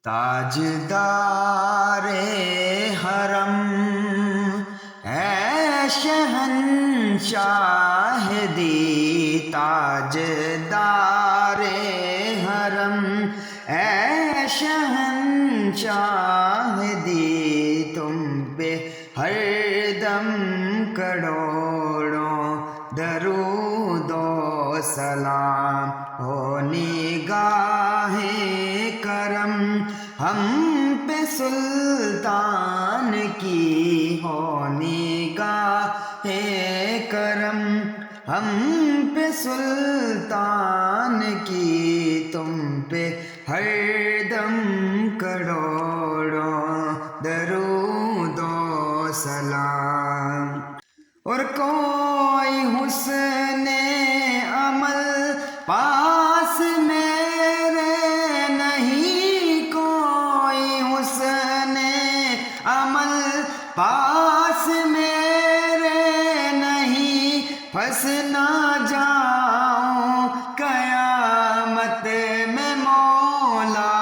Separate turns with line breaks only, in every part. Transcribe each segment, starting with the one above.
تاجدار حرم اے شہنشاہ دی، تاجدار حرم اے شہنشاہ دی، تم پہ ہر دم کروڑوں درود و سلام ہو نگاہ کرم ہم پہ سلطان کی، ہو نگاہ کرم ہم پہ سلطان کی، تم پہ ہر دم کروڑوں درود و سلام۔ اور کوئی حسن عمل پاس میرے نہیں، کوئی حسن عمل پاس میرے نہیں، پھنس نہ جاؤں قیامت میں مولا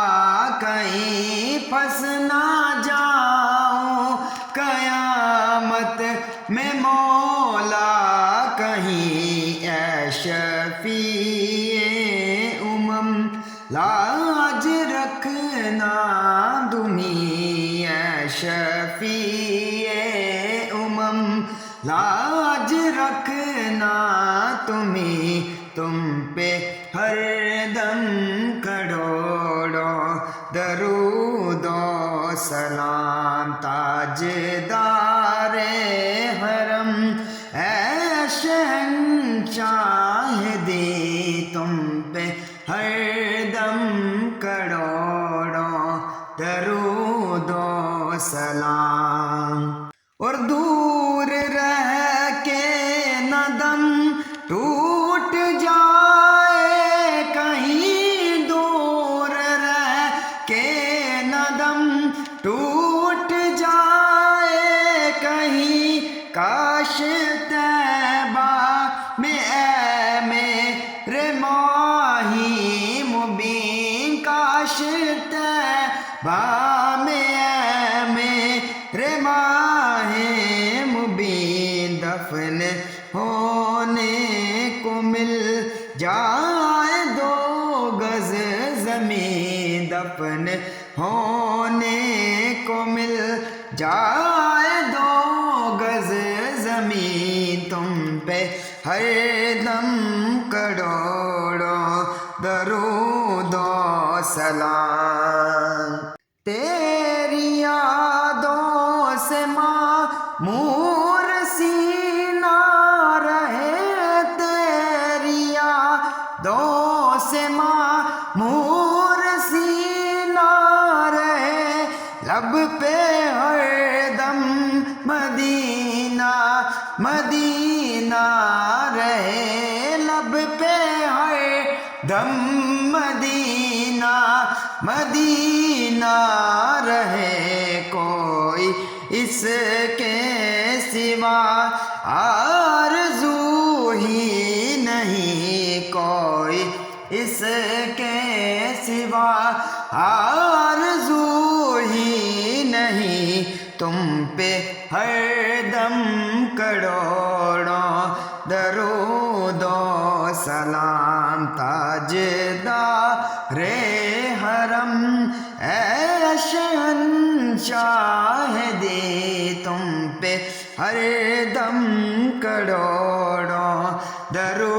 کہیں، پھنس نہ جاؤں قیامت میں مولا کہیں، اے شفیع امم لاج رکھنا دنیا، اے شفیع امم لاج رکھنا تمہیں، تم پہ ہر دم کروڑوں درود و سلام۔ تاجدار حرم اے شہنشاہ دی، تم پہ ہر دم کروڑوں درود و سلام۔ اور دور رہ کے نہ دم ٹوٹ جائے کہیں، دور رہ کے نہ دم ٹوٹ جائے کہیں، کاش طیبہ میں اے میرے ماہی مبین، کاش طیبہ میں اے میرے ماہی مبین، دفن ہونے کو مل جائے 2 گز زمین، دفن ہونے کو مل جائے 2 گز زمین، تم پہ ہر دم کروڑوں درود و سلام۔ تیری یادوں سے معمور سینہ رہے، تیری یادوں سے معمور سینہ رہے، لب پہ ہر دم مدینہ مدینہ رہے، لب پہ ہر دم مدینہ مدینہ رہے، کوئی اس کے سوا آرزو ہی نہیں، کوئی اس کے سوا آرزو ہی نہیں، تم پہ ہر دم کروڑوں درود و سلام۔ تاجدار حرم اے شہنشاہ دی، تم پہ ہر دم کروڑوں درود